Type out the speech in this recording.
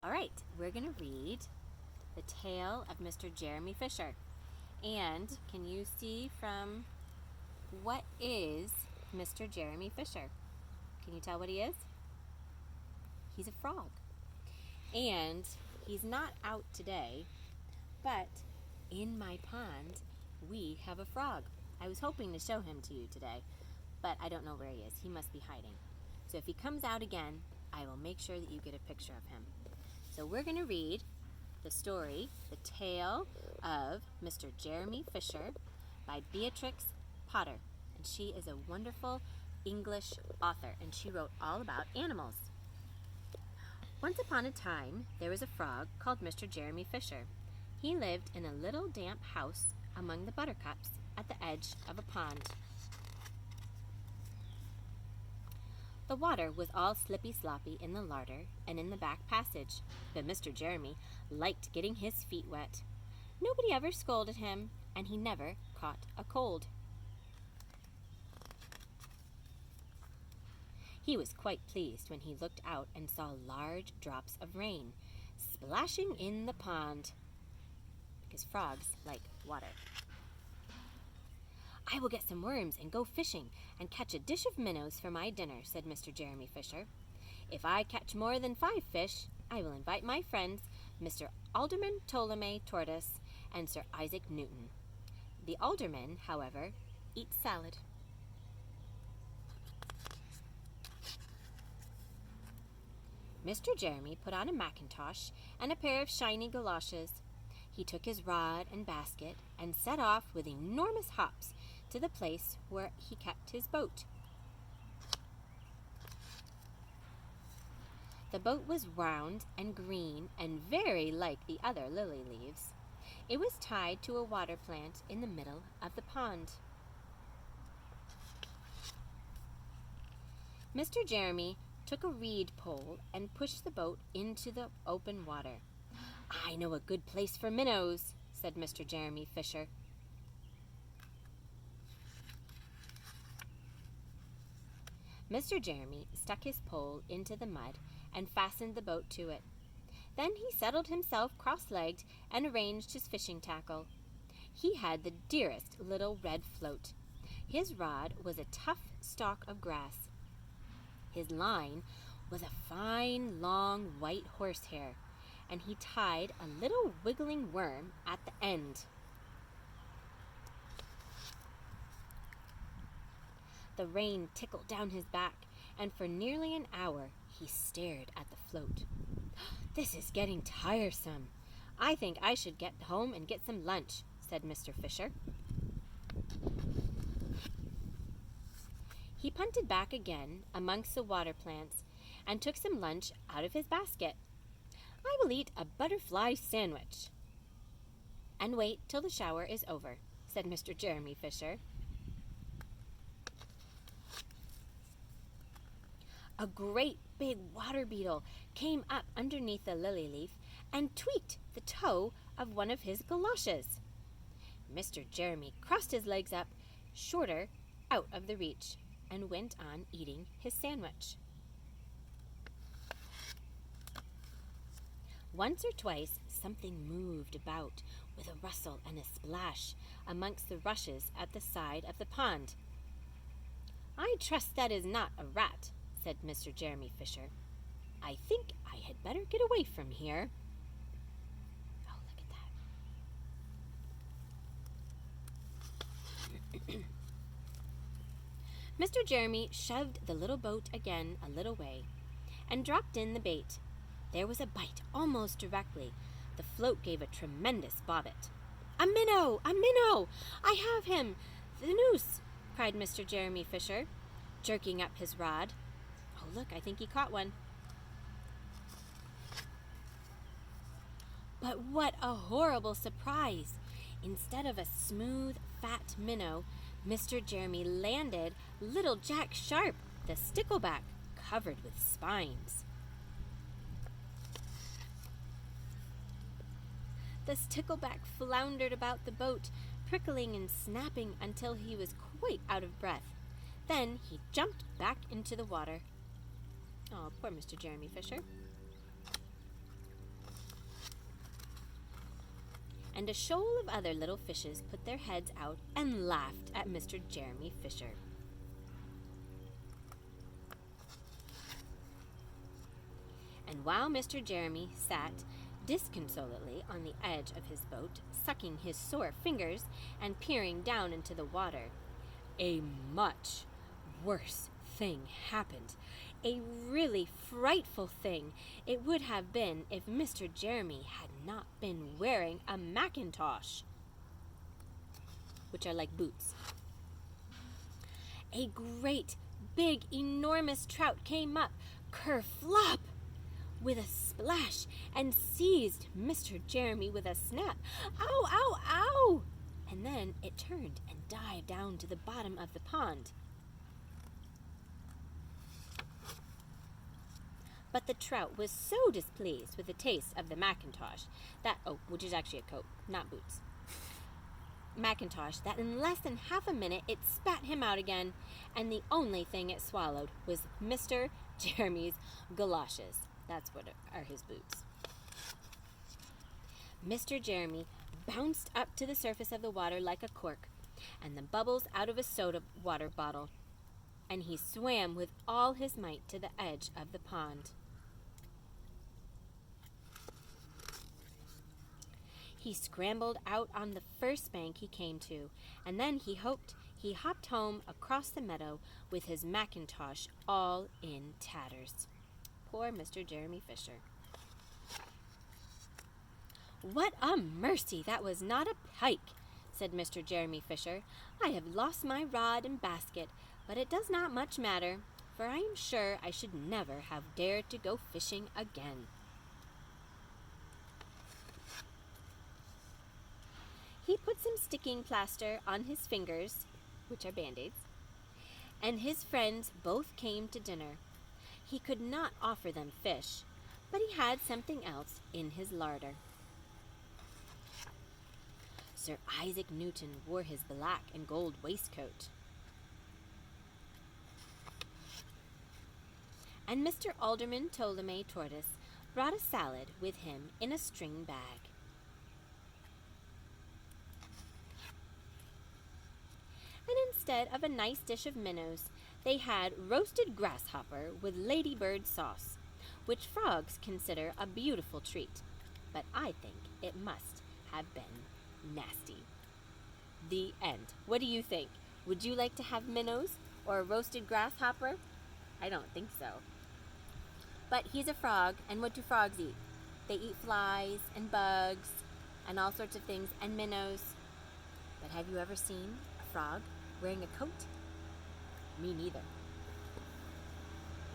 All right, we're going to read The Tale of Mr. Jeremy Fisher. And can you see from what is Mr. Jeremy Fisher? Can you tell what he is? He's a frog. And he's not out today, but in my pond, we have a frog. I was hoping to show him to you today, but I don't know where he is. He must be hiding. So if he comes out again, I will make sure that you get a picture of him. So we're going to read the story, The Tale of Mr. Jeremy Fisher by Beatrix Potter. And she is a wonderful English author, and she wrote all about animals. Once upon a time, there was a frog called Mr. Jeremy Fisher. He lived in a little damp house among the buttercups at the edge of a pond. The water was all slippy-sloppy in the larder and in the back passage, but Mr. Jeremy liked getting his feet wet. Nobody ever scolded him, and he never caught a cold. He was quite pleased when he looked out and saw large drops of rain splashing in the pond, because frogs like water. "I will get some worms and go fishing and catch a dish of minnows for my dinner," said Mr. Jeremy Fisher. "If I catch more than 5 fish, I will invite my friends, Mr. Alderman Ptolemy Tortoise and Sir Isaac Newton. The alderman, however, eats salad." Mr. Jeremy put on a mackintosh and a pair of shiny galoshes. He took his rod and basket and set off with enormous hops to the place where he kept his boat. The boat was round and green and very like the other lily leaves. It was tied to a water plant in the middle of the pond. Mr. Jeremy took a reed pole and pushed the boat into the open water. "I know a good place for minnows," said Mr. Jeremy Fisher. Mr. Jeremy stuck his pole into the mud and fastened the boat to it. Then he settled himself cross-legged and arranged his fishing tackle. He had the dearest little red float. His rod was a tough stalk of grass. His line was a fine, long, white horsehair, and he tied a little wiggling worm at the end. The rain tickled down his back, and for nearly an hour he stared at the float. "This is getting tiresome. I think I should get home and get some lunch," said Mr. Fisher. He punted back again amongst the water plants and took some lunch out of his basket. "I will eat a butterfly sandwich and wait till the shower is over," said Mr. Jeremy Fisher. A great big water beetle came up underneath the lily leaf and tweaked the toe of one of his galoshes. Mr. Jeremy crossed his legs up, shorter, out of the reach, and went on eating his sandwich. Once or twice something moved about with a rustle and a splash amongst the rushes at the side of the pond. "I trust that is not a rat," said Mr. Jeremy Fisher. "I think I had better get away from here." Oh, look at that. Mr. Jeremy shoved the little boat again a little way and dropped in the bait. There was a bite almost directly. The float gave a tremendous bobbit. "A minnow! A minnow! I have him! The noose!" cried Mr. Jeremy Fisher, jerking up his rod. Oh, look, I think he caught one. But what a horrible surprise! Instead of a smooth, fat minnow, Mr. Jeremy landed little Jack Sharp, the stickleback, covered with spines. The stickleback floundered about the boat, prickling and snapping until he was quite out of breath. Then he jumped back into the water. Oh, poor Mr. Jeremy Fisher. and a shoal of other little fishes put their heads out and laughed at Mr. Jeremy Fisher. And while Mr. Jeremy sat disconsolately on the edge of his boat, sucking his sore fingers and peering down into the water, a much worse thing happened. A really frightful thing it would have been if Mr. Jeremy had not been wearing a mackintosh, which are like boots. A great, big, enormous trout came up, kerflop, with a splash, and seized Mr. Jeremy with a snap. Ow, ow, ow! And then it turned and dived down to the bottom of the pond. But the trout was so displeased with the taste of the mackintosh which is actually a coat, not boots, mackintosh, that in less than half a minute it spat him out again, and the only thing it swallowed was Mr. Jeremy's galoshes. That's what are his boots. Mr. Jeremy bounced up to the surface of the water like a cork, and the bubbles out of a soda water bottle, and he swam with all his might to the edge of the pond. He scrambled out on the first bank he came to, and then he hopped home across the meadow with his mackintosh all in tatters. Poor Mr. Jeremy Fisher. "What a mercy that was not a pike," said Mr. Jeremy Fisher. "I have lost my rod and basket, but it does not much matter, for I am sure I should never have dared to go fishing again." He put some sticking plaster on his fingers, which are Band-Aids, and his friends both came to dinner. He could not offer them fish, but he had something else in his larder. Sir Isaac Newton wore his black and gold waistcoat, and Mr. Alderman Ptolemy Tortoise brought a salad with him in a string bag. And instead of a nice dish of minnows, they had roasted grasshopper with ladybird sauce, which frogs consider a beautiful treat, but I think it must have been nasty. The end. What do you think? Would you like to have minnows or a roasted grasshopper? I don't think so. But he's a frog, and what do frogs eat? They eat flies and bugs and all sorts of things, and minnows. But have you ever seen a frog wearing a coat? Me neither.